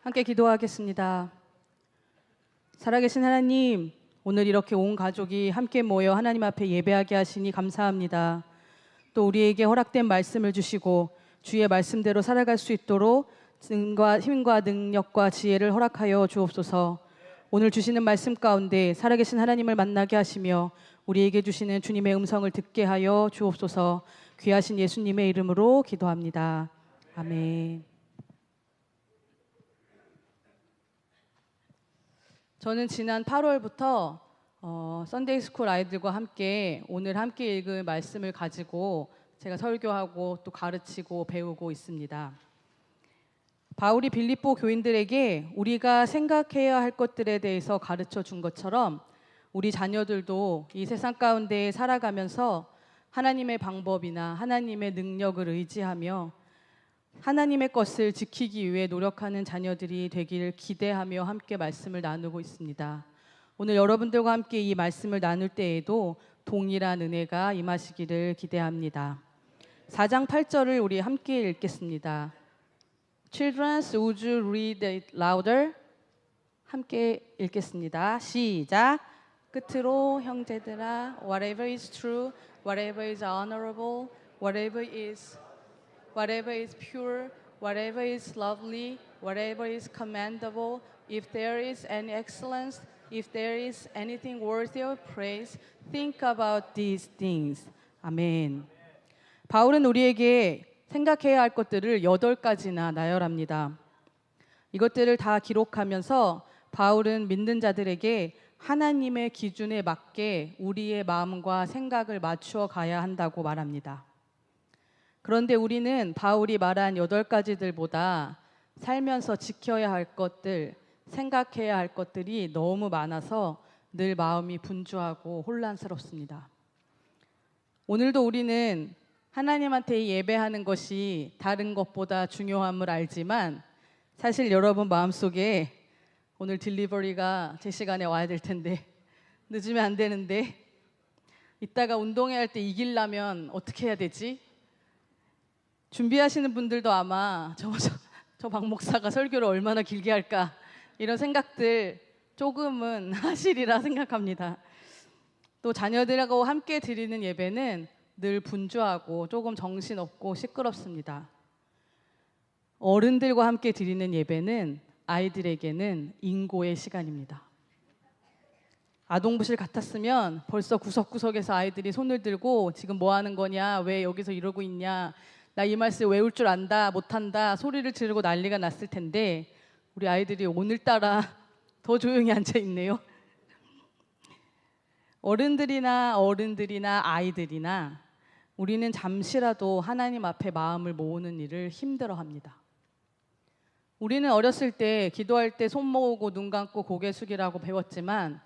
함께 기도하겠습니다. 살아계신 하나님, 오늘 이렇게 온 가족이 함께 모여 하나님 앞에 예배하게 하시니 감사합니다. 또 우리에게 허락된 말씀을 주시고 주의 말씀대로 살아갈 수 있도록 힘과 능력과 지혜를 허락하여 주옵소서. 오늘 주시는 말씀 가운데 살아계신 하나님을 만나게 하시며 우리에게 주시는 주님의 음성을 듣게 하여 주옵소서. 귀하신 예수님의 이름으로 기도합니다. 아멘. 저는 지난 8월부터 썬데이 스쿨 아이들과 함께 오늘 함께 읽을 말씀을 가지고 제가 설교하고 또 가르치고 배우고 있습니다. 바울이 빌립보 교인들에게 우리가 생각해야 할 것들에 대해서 가르쳐 준 것처럼 우리 자녀들도 이 세상 가운데 살아가면서 하나님의 방법이나 하나님의 능력을 의지하며 하나님의 것을 지키기 위해 노력하는 자녀들이 되기를 기대하며 함께 말씀을 나누고 있습니다. 오늘 여러분들과 함께 이 말씀을 나눌 때에도 동일한 은혜가 임하시기를 기대합니다. 4장 8절을 우리 함께 읽겠습니다. Children, would you read it louder? 함께 읽겠습니다. 시작. 끝으로 형제들아, whatever is true, whatever is honorable, whatever is pure, whatever is lovely, whatever is commendable, if there is any excellence, if there is anything worthy of praise, think about these things. 아멘. 바울은 우리에게 생각해야 할 것들을 8가지나 나열합니다. 이것들을 다 기록하면서 바울은 믿는 자들에게 하나님의 기준에 맞게 우리의 마음과 생각을 맞추어 가야 한다고 말합니다. 그런데 우리는 바울이 말한 8가지들보다 살면서 지켜야 할 것들, 생각해야 할 것들이 너무 많아서 늘 마음이 분주하고 혼란스럽습니다. 오늘도 우리는 하나님한테 예배하는 것이 다른 것보다 중요함을 알지만 사실 여러분 마음속에 오늘 딜리버리가 제 시간에 와야 될 텐데 늦으면 안 되는데 이따가 운동회 할 때 이기려면 어떻게 해야 되지? 준비하시는 분들도 아마 저 박 목사가 설교를 얼마나 길게 할까 이런 생각들 조금은 하시리라 생각합니다. 또 자녀들하고 함께 드리는 예배는 늘 분주하고 조금 정신없고 시끄럽습니다. 어른들과 함께 드리는 예배는 아이들에게는 인고의 시간입니다. 아동부실 같았으면 벌써 구석구석에서 아이들이 손을 들고 지금 뭐 하는 거냐, 왜 여기서 이러고 있냐, 나 이 말씀 외울 줄 안다, 못한다 소리를 지르고 난리가 났을 텐데 우리 아이들이 오늘따라 더 조용히 앉아 있네요. 어른들이나 아이들이나 우리는 잠시라도 하나님 앞에 마음을 모으는 일을 힘들어합니다. 우리는 어렸을 때 기도할 때 손 모으고 눈 감고 고개 숙이라고 배웠지만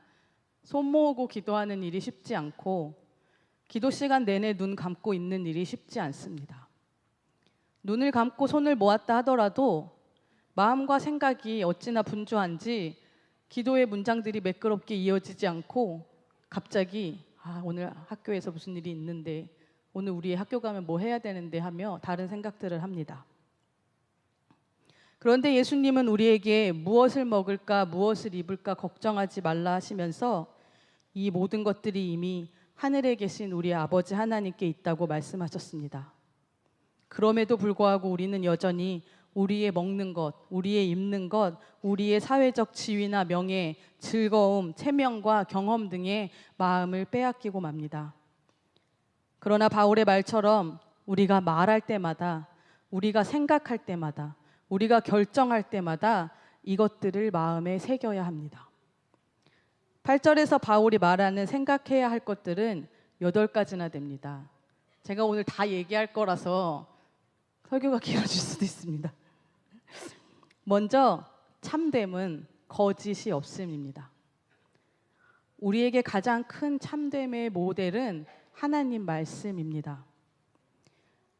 손 모으고 기도하는 일이 쉽지 않고 기도 시간 내내 눈 감고 있는 일이 쉽지 않습니다. 눈을 감고 손을 모았다 하더라도 마음과 생각이 어찌나 분주한지 기도의 문장들이 매끄럽게 이어지지 않고 갑자기 오늘 학교에서 무슨 일이 있는데 오늘 우리 학교 가면 뭐 해야 되는데 하며 다른 생각들을 합니다. 그런데 예수님은 우리에게 무엇을 먹을까 무엇을 입을까 걱정하지 말라 하시면서 이 모든 것들이 이미 하늘에 계신 우리 아버지 하나님께 있다고 말씀하셨습니다. 그럼에도 불구하고 우리는 여전히 우리의 먹는 것, 우리의 입는 것, 우리의 사회적 지위나 명예, 즐거움, 체면과 경험 등의 마음을 빼앗기고 맙니다. 그러나 바울의 말처럼 우리가 말할 때마다, 우리가 생각할 때마다, 우리가 결정할 때마다 이것들을 마음에 새겨야 합니다. 8절에서 바울이 말하는 생각해야 할 것들은 8가지나 됩니다. 제가 오늘 다 얘기할 거라서 설교가 길어질 수도 있습니다. 먼저 참됨은 거짓이 없음입니다. 우리에게 가장 큰 참됨의 모델은 하나님 말씀입니다.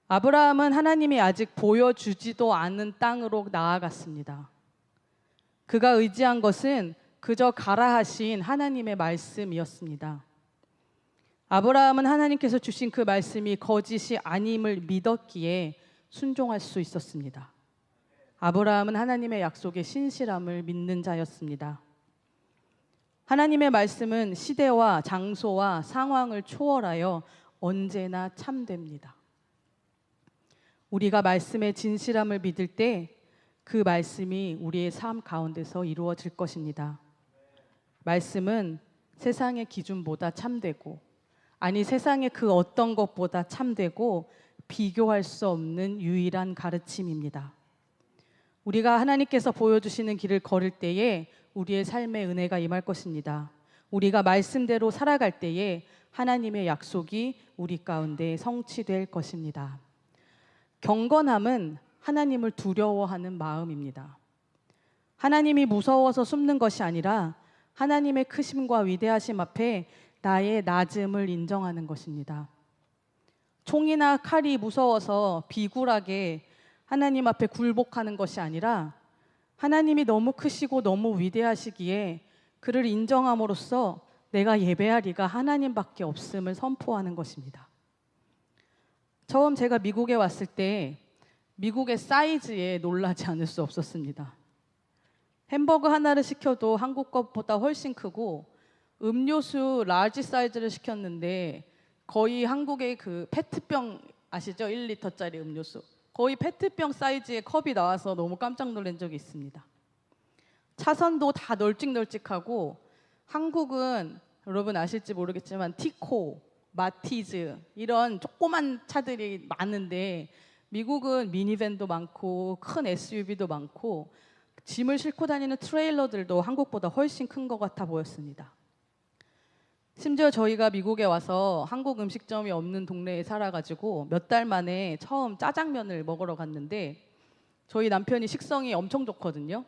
아브라함은 하나님이 아직 보여주지도 않은 땅으로 나아갔습니다. 그가 의지한 것은 그저 가라 하신 하나님의 말씀이었습니다. 아브라함은 하나님께서 주신 그 말씀이 거짓이 아님을 믿었기에 순종할 수 있었습니다. 아브라함은 하나님의 약속의 신실함을 믿는 자였습니다. 하나님의 말씀은 시대와 장소와 상황을 초월하여 언제나 참됩니다. 우리가 말씀의 진실함을 믿을 때 그 말씀이 우리의 삶 가운데서 이루어질 것입니다. 말씀은 세상의 기준보다 참되고, 아니 세상의 그 어떤 것보다 참되고 비교할 수 없는 유일한 가르침입니다. 우리가 하나님께서 보여주시는 길을 걸을 때에 우리의 삶의 은혜가 임할 것입니다. 우리가 말씀대로 살아갈 때에 하나님의 약속이 우리 가운데 성취될 것입니다. 경건함은 하나님을 두려워하는 마음입니다. 하나님이 무서워서 숨는 것이 아니라 하나님의 크심과 위대하심 앞에 나의 낮음을 인정하는 것입니다. 총이나 칼이 무서워서 비굴하게 하나님 앞에 굴복하는 것이 아니라 하나님이 너무 크시고 너무 위대하시기에 그를 인정함으로써 내가 예배할 이가 하나님밖에 없음을 선포하는 것입니다. 처음 제가 미국에 왔을 때 미국의 사이즈에 놀라지 않을 수 없었습니다. 햄버거 하나를 시켜도 한국 것보다 훨씬 크고 음료수 라지 사이즈를 시켰는데 거의 한국의 그 페트병 아시죠? 1리터짜리 음료수. 거의 페트병 사이즈의 컵이 나와서 너무 깜짝 놀란 적이 있습니다. 차선도 다 널찍널찍하고 한국은 여러분 아실지 모르겠지만 티코, 마티즈 이런 조그만 차들이 많은데 미국은 미니밴도 많고 큰 SUV도 많고 짐을 싣고 다니는 트레일러들도 한국보다 훨씬 큰 것 같아 보였습니다. 심지어 저희가 미국에 와서 한국 음식점이 없는 동네에 살아가지고 몇 달 만에 처음 짜장면을 먹으러 갔는데 저희 남편이 식성이 엄청 좋거든요.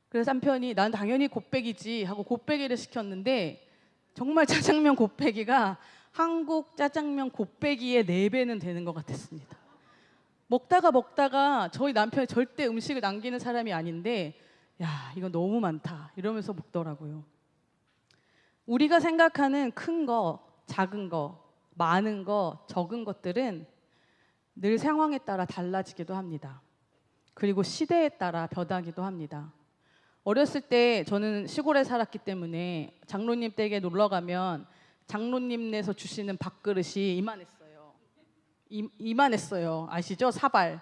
그래서 남편이 난 당연히 곱빼기지 하고 곱빼기를 시켰는데 정말 짜장면 곱빼기가 한국 짜장면 곱빼기의 4배는 되는 것 같았습니다. 먹다가 저희 남편이 절대 음식을 남기는 사람이 아닌데 야 이거 너무 많다 이러면서 먹더라고요. 우리가 생각하는 큰 거, 작은 거, 많은 거, 적은 것들은 늘 상황에 따라 달라지기도 합니다. 그리고 시대에 따라 변하기도 합니다. 어렸을 때 저는 시골에 살았기 때문에 장로님 댁에 놀러 가면 장로님네서 주시는 밥그릇이 이만했어요. 이만했어요. 아시죠? 사발.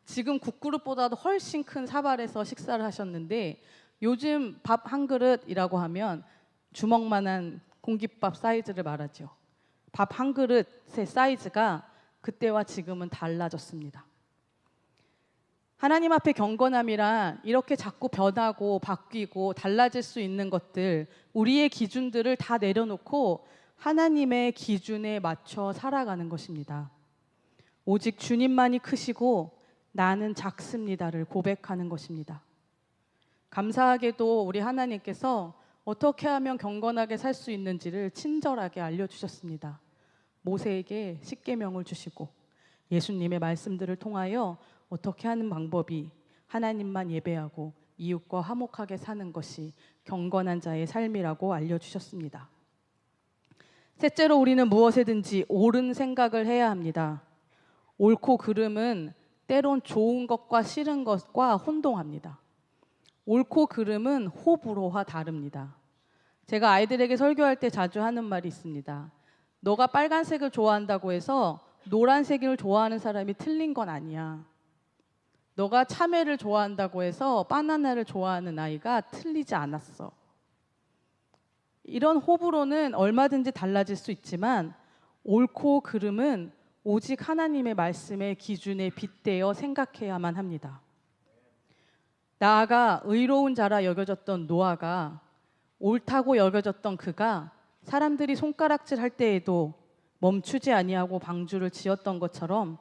지금 국그릇보다도 훨씬 큰 사발에서 식사를 하셨는데 요즘 밥 한 그릇이라고 하면 주먹만한 공깃밥 사이즈를 말하죠. 밥 한 그릇의 사이즈가 그때와 지금은 달라졌습니다. 하나님 앞에 경건함이란 이렇게 자꾸 변하고 바뀌고 달라질 수 있는 것들, 우리의 기준들을 다 내려놓고 하나님의 기준에 맞춰 살아가는 것입니다. 오직 주님만이 크시고 나는 작습니다를 고백하는 것입니다. 감사하게도 우리 하나님께서 어떻게 하면 경건하게 살 수 있는지를 친절하게 알려주셨습니다. 모세에게 십계명을 주시고 예수님의 말씀들을 통하여 어떻게 하는 방법이 하나님만 예배하고 이웃과 화목하게 사는 것이 경건한 자의 삶이라고 알려주셨습니다. 셋째로 우리는 무엇에든지 옳은 생각을 해야 합니다. 옳고 그름은 때론 좋은 것과 싫은 것과 혼동합니다. 옳고 그름은 호불호와 다릅니다. 제가 아이들에게 설교할 때 자주 하는 말이 있습니다. 너가 빨간색을 좋아한다고 해서 노란색을 좋아하는 사람이 틀린 건 아니야. 너가 참외를 좋아한다고 해서 바나나를 좋아하는 아이가 틀리지 않았어. 이런 호불호는 얼마든지 달라질 수 있지만 옳고 그름은 오직 하나님의 말씀의 기준에 빗대어 생각해야만 합니다. 나아가 의로운 자라 여겨졌던 노아가 옳다고 여겨졌던 그가 사람들이 손가락질할 때에도 멈추지 아니하고 방주를 지었던 것처럼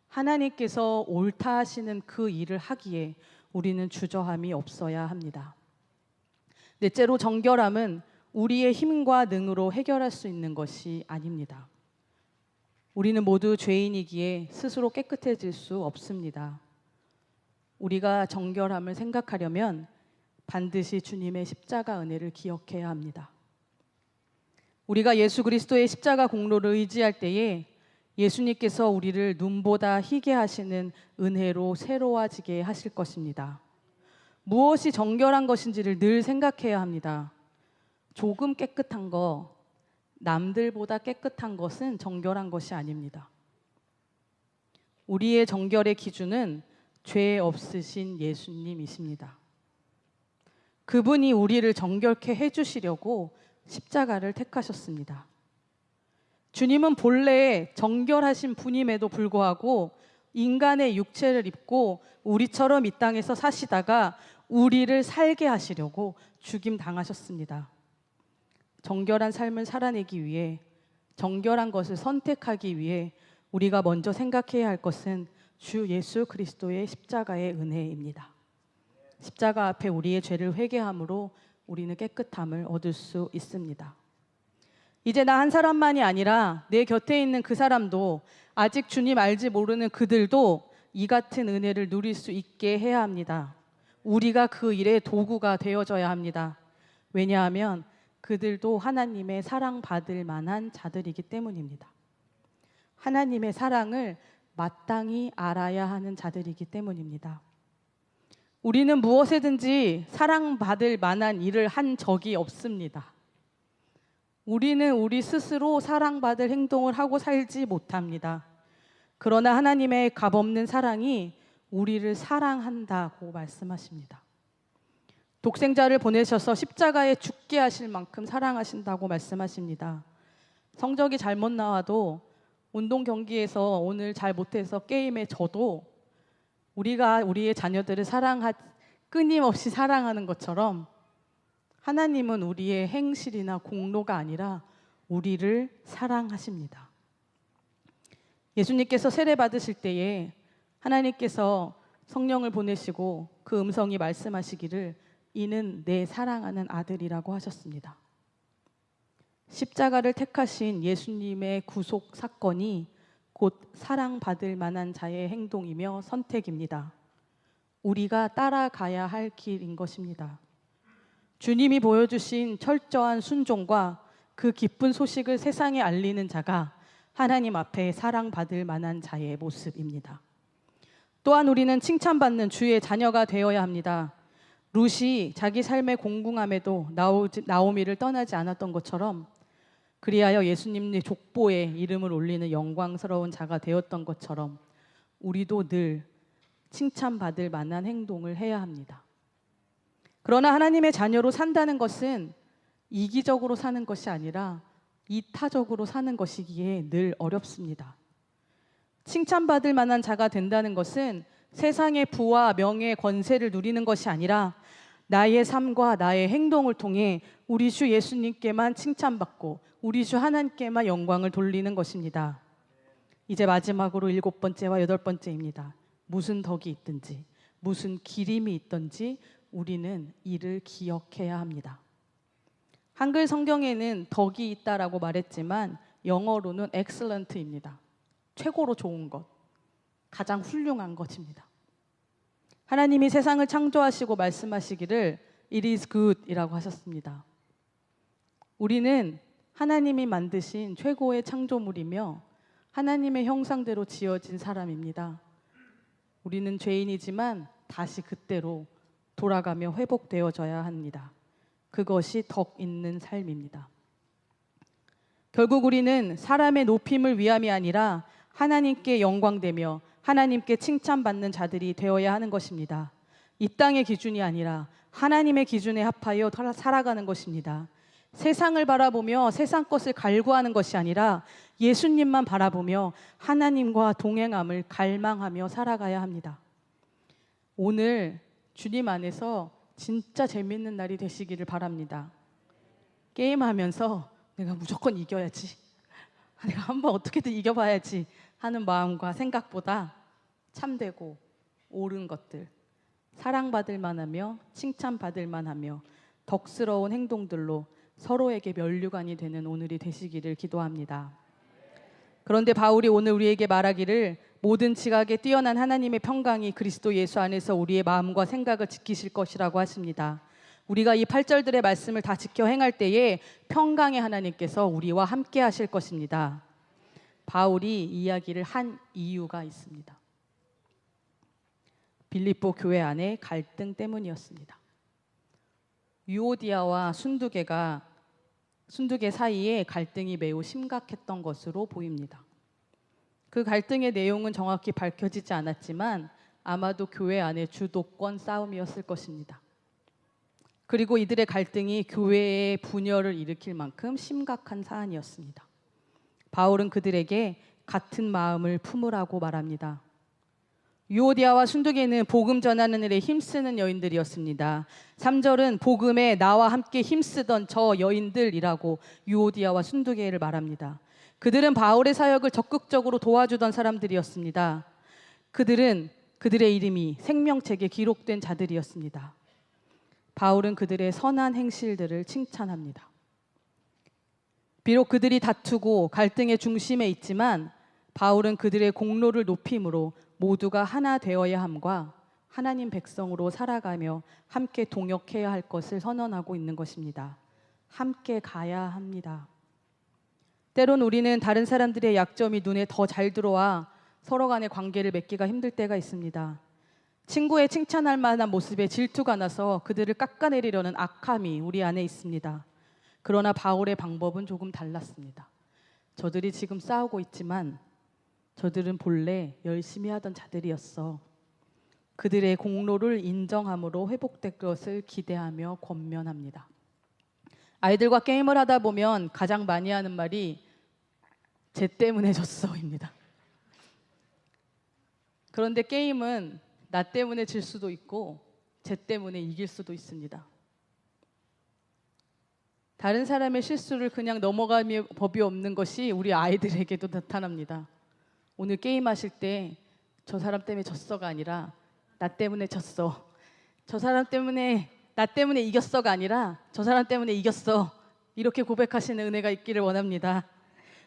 하나님께서 옳다 하시는 그 일을 하기에 우리는 주저함이 없어야 합니다. 넷째로 정결함은 우리의 힘과 능으로 해결할 수 있는 것이 아닙니다. 우리는 모두 죄인이기에 스스로 깨끗해질 수 없습니다. 우리가 정결함을 생각하려면 반드시 주님의 십자가 은혜를 기억해야 합니다. 우리가 예수 그리스도의 십자가 공로를 의지할 때에 예수님께서 우리를 눈보다 희게 하시는 은혜로 새로워지게 하실 것입니다. 무엇이 정결한 것인지를 늘 생각해야 합니다. 조금 깨끗한 거, 남들보다 깨끗한 것은 정결한 것이 아닙니다. 우리의 정결의 기준은 죄 없으신 예수님이십니다. 그분이 우리를 정결케 해주시려고 십자가를 택하셨습니다. 주님은 본래 정결하신 분임에도 불구하고 인간의 육체를 입고 우리처럼 이 땅에서 사시다가 우리를 살게 하시려고 죽임 당하셨습니다. 정결한 삶을 살아내기 위해, 정결한 것을 선택하기 위해 우리가 먼저 생각해야 할 것은 주 예수 그리스도의 십자가의 은혜입니다. 십자가 앞에 우리의 죄를 회개함으로 우리는 깨끗함을 얻을 수 있습니다. 이제 나 한 사람만이 아니라 내 곁에 있는 그 사람도, 아직 주님 알지 모르는 그들도 이 같은 은혜를 누릴 수 있게 해야 합니다. 우리가 그 일의 도구가 되어져야 합니다. 왜냐하면 그들도 하나님의 사랑받을 만한 자들이기 때문입니다. 하나님의 사랑을 마땅히 알아야 하는 자들이기 때문입니다. 우리는 무엇에든지 사랑받을 만한 일을 한 적이 없습니다. 우리는 우리 스스로 사랑받을 행동을 하고 살지 못합니다. 그러나 하나님의 값없는 사랑이 우리를 사랑한다고 말씀하십니다. 독생자를 보내셔서 십자가에 죽게 하실 만큼 사랑하신다고 말씀하십니다. 성적이 잘못 나와도, 운동 경기에서 오늘 잘 못해서 게임에 져도 우리가 우리의 자녀들을 끊임없이 사랑하는 것처럼 하나님은 우리의 행실이나 공로가 아니라 우리를 사랑하십니다. 예수님께서 세례 받으실 때에 하나님께서 성령을 보내시고 그 음성이 말씀하시기를 이는 내 사랑하는 아들이라고 하셨습니다. 십자가를 택하신 예수님의 구속 사건이 곧 사랑받을 만한 자의 행동이며 선택입니다. 우리가 따라가야 할 길인 것입니다. 주님이 보여주신 철저한 순종과 그 기쁜 소식을 세상에 알리는 자가 하나님 앞에 사랑받을 만한 자의 모습입니다. 또한 우리는 칭찬받는 주의 자녀가 되어야 합니다. 룻이 자기 삶의 공공함에도 나오미를 떠나지 않았던 것처럼, 그리하여 예수님의 족보에 이름을 올리는 영광스러운 자가 되었던 것처럼 우리도 늘 칭찬받을 만한 행동을 해야 합니다. 그러나 하나님의 자녀로 산다는 것은 이기적으로 사는 것이 아니라 이타적으로 사는 것이기에 늘 어렵습니다. 칭찬받을 만한 자가 된다는 것은 세상의 부와 명예, 권세를 누리는 것이 아니라 나의 삶과 나의 행동을 통해 우리 주 예수님께만 칭찬받고 우리 주 하나님께만 영광을 돌리는 것입니다. 이제 마지막으로 7번째와 8번째입니다. 무슨 덕이 있든지, 무슨 기림이 있든지 우리는 이를 기억해야 합니다. 한글 성경에는 덕이 있다라고 말했지만 영어로는 excellent입니다. 최고로 좋은 것, 가장 훌륭한 것입니다. 하나님이 세상을 창조하시고 말씀하시기를 It is good 이라고 하셨습니다. 우리는 하나님이 만드신 최고의 창조물이며 하나님의 형상대로 지어진 사람입니다. 우리는 죄인이지만 다시 그때로 돌아가며 회복되어져야 합니다. 그것이 덕 있는 삶입니다. 결국 우리는 사람의 높임을 위함이 아니라 하나님께 영광되며 하나님께 칭찬받는 자들이 되어야 하는 것입니다. 이 땅의 기준이 아니라 하나님의 기준에 합하여 살아가는 것입니다. 세상을 바라보며 세상 것을 갈구하는 것이 아니라 예수님만 바라보며 하나님과 동행함을 갈망하며 살아가야 합니다. 오늘 주님 안에서 진짜 재밌는 날이 되시기를 바랍니다. 게임하면서 내가 무조건 이겨야지, 내가 한번 어떻게든 이겨봐야지 하는 마음과 생각보다 참되고 옳은 것들, 사랑받을 만하며 칭찬받을 만하며 덕스러운 행동들로 서로에게 면류관이 되는 오늘이 되시기를 기도합니다. 그런데 바울이 오늘 우리에게 말하기를 모든 지각에 뛰어난 하나님의 평강이 그리스도 예수 안에서 우리의 마음과 생각을 지키실 것이라고 하십니다. 우리가 이 8절들의 말씀을 다 지켜 행할 때에 평강의 하나님께서 우리와 함께 하실 것입니다. 바울이 이야기를 한 이유가 있습니다. 빌립보 교회 안의 갈등 때문이었습니다. 유오디아와 순두계 사이에 갈등이 매우 심각했던 것으로 보입니다. 그 갈등의 내용은 정확히 밝혀지지 않았지만 아마도 교회 안의 주도권 싸움이었을 것입니다. 그리고 이들의 갈등이 교회의 분열을 일으킬 만큼 심각한 사안이었습니다. 바울은 그들에게 같은 마음을 품으라고 말합니다. 유오디아와 순두계는 복음 전하는 일에 힘쓰는 여인들이었습니다. 3절은 복음에 나와 함께 힘쓰던 저 여인들이라고 유오디아와 순두계를 말합니다. 그들은 바울의 사역을 적극적으로 도와주던 사람들이었습니다. 그들의 이름이 생명책에 기록된 자들이었습니다. 바울은 그들의 선한 행실들을 칭찬합니다. 비록 그들이 다투고 갈등의 중심에 있지만 바울은 그들의 공로를 높임으로 모두가 하나 되어야 함과 하나님 백성으로 살아가며 함께 동역해야 할 것을 선언하고 있는 것입니다. 함께 가야 합니다. 때론 우리는 다른 사람들의 약점이 눈에 더 잘 들어와 서로 간의 관계를 맺기가 힘들 때가 있습니다. 친구의 칭찬할 만한 모습에 질투가 나서 그들을 깎아내리려는 악함이 우리 안에 있습니다. 그러나 바울의 방법은 조금 달랐습니다. 저들이 지금 싸우고 있지만 저들은 본래 열심히 하던 자들이었어. 그들의 공로를 인정함으로 회복될 것을 기대하며 권면합니다. 아이들과 게임을 하다 보면 가장 많이 하는 말이 쟤 때문에 졌어입니다. 그런데 게임은 나 때문에 질 수도 있고 쟤 때문에 이길 수도 있습니다. 다른 사람의 실수를 그냥 넘어가며 법이 없는 것이 우리 아이들에게도 나타납니다. 오늘 게임하실 때 저 사람 때문에 졌어가 아니라 나 때문에 졌어. 저 사람 때문에 나 때문에 이겼어가 아니라 저 사람 때문에 이겼어. 이렇게 고백하시는 은혜가 있기를 원합니다.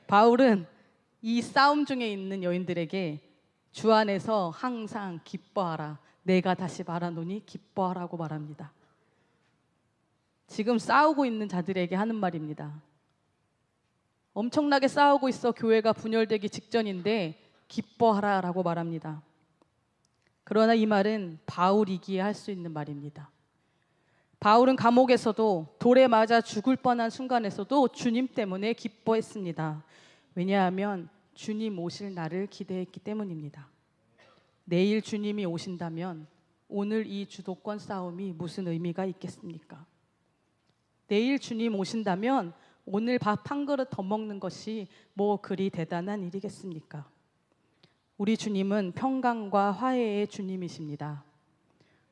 바울은 이 싸움 중에 있는 여인들에게 주 안에서 항상 기뻐하라. 내가 다시 말하노니 기뻐하라고 말합니다. 지금 싸우고 있는 자들에게 하는 말입니다. 엄청나게 싸우고 있어 교회가 분열되기 직전인데 기뻐하라라고 말합니다. 그러나 이 말은 바울이기에 할 수 있는 말입니다. 바울은 감옥에서도 돌에 맞아 죽을 뻔한 순간에서도 주님 때문에 기뻐했습니다. 왜냐하면 주님 오실 날을 기대했기 때문입니다. 내일 주님이 오신다면 오늘 이 주도권 싸움이 무슨 의미가 있겠습니까? 내일 주님 오신다면 오늘 밥 한 그릇 더 먹는 것이 뭐 그리 대단한 일이겠습니까? 우리 주님은 평강과 화해의 주님이십니다.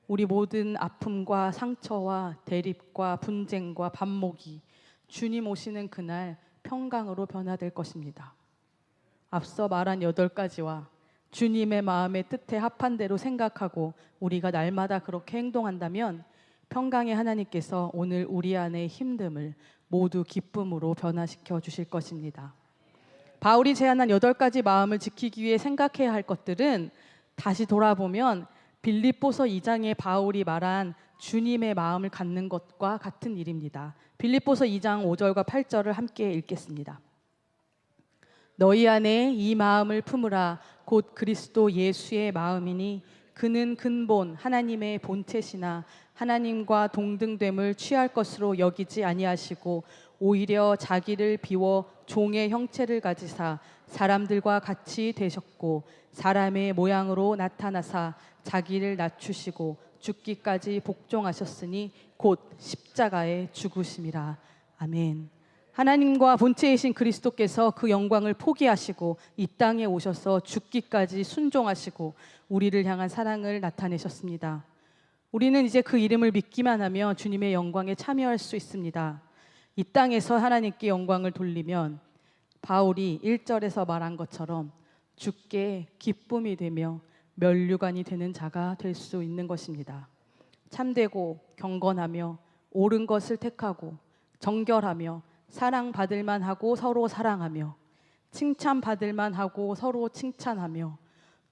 우리 모든 아픔과 상처와 대립과 분쟁과 반목이 주님 오시는 그날 평강으로 변화될 것입니다. 앞서 말한 8가지와 주님의 마음의 뜻에 합한 대로 생각하고 우리가 날마다 그렇게 행동한다면 평강의 하나님께서 오늘 우리 안의 힘듦을 모두 기쁨으로 변화시켜 주실 것입니다. 바울이 제안한 8가지 마음을 지키기 위해 생각해야 할 것들은 다시 돌아보면 빌립보서 2장에 바울이 말한 주님의 마음을 갖는 것과 같은 일입니다. 빌립보서 2장 5절과 8절을 함께 읽겠습니다. 너희 안에 이 마음을 품으라. 곧 그리스도 예수의 마음이니 그는 근본 하나님의 본체시나 하나님과 동등됨을 취할 것으로 여기지 아니하시고 오히려 자기를 비워 종의 형체를 가지사 사람들과 같이 되셨고 사람의 모양으로 나타나사 자기를 낮추시고 죽기까지 복종하셨으니 곧 십자가에 죽으심이라. 아멘. 하나님과 본체이신 그리스도께서 그 영광을 포기하시고 이 땅에 오셔서 죽기까지 순종하시고 우리를 향한 사랑을 나타내셨습니다. 우리는 이제 그 이름을 믿기만 하며 주님의 영광에 참여할 수 있습니다. 이 땅에서 하나님께 영광을 돌리면 바울이 1절에서 말한 것처럼 주께 기쁨이 되며 면류관이 되는 자가 될 수 있는 것입니다. 참되고 경건하며 옳은 것을 택하고 정결하며 사랑받을 만하고 서로 사랑하며 칭찬받을 만하고 서로 칭찬하며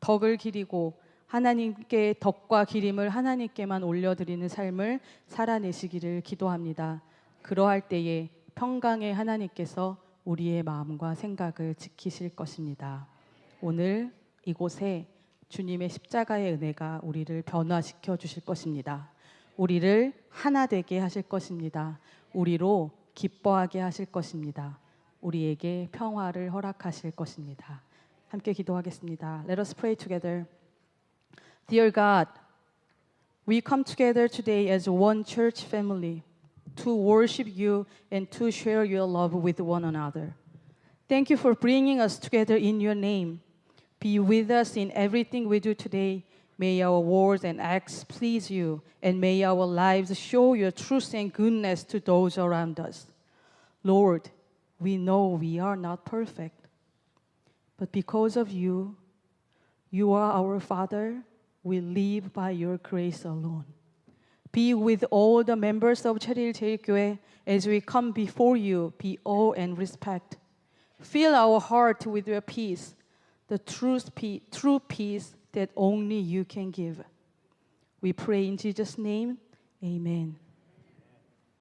덕을 기리고 하나님께 덕과 기림을 하나님께만 올려드리는 삶을 살아내시기를 기도합니다. 그러할 때에 평강의 하나님께서 우리의 마음과 생각을 지키실 것입니다. 오늘 이곳에 주님의 십자가의 은혜가 우리를 변화시켜 주실 것입니다. 우리를 하나 되게 하실 것입니다. 우리로 기뻐하게 하실 것입니다. 우리에게 평화를 허락하실 것입니다. 함께 기도하겠습니다. Let us pray together. Dear God, we come together today as one church family to worship you and to share your love with one another. Thank you for bringing us together in your name. Be with us in everything we do today. May our words and acts please you, and may our lives show your truth and goodness to those around us. Lord, we know we are not perfect, but because of you, you are our Father. We live by your grace alone. Be with all the members of Cheryl 제일교회 as we come before you, be awe and respect. Fill our heart with your peace, the true peace that only you can give. We pray in Jesus' name, amen.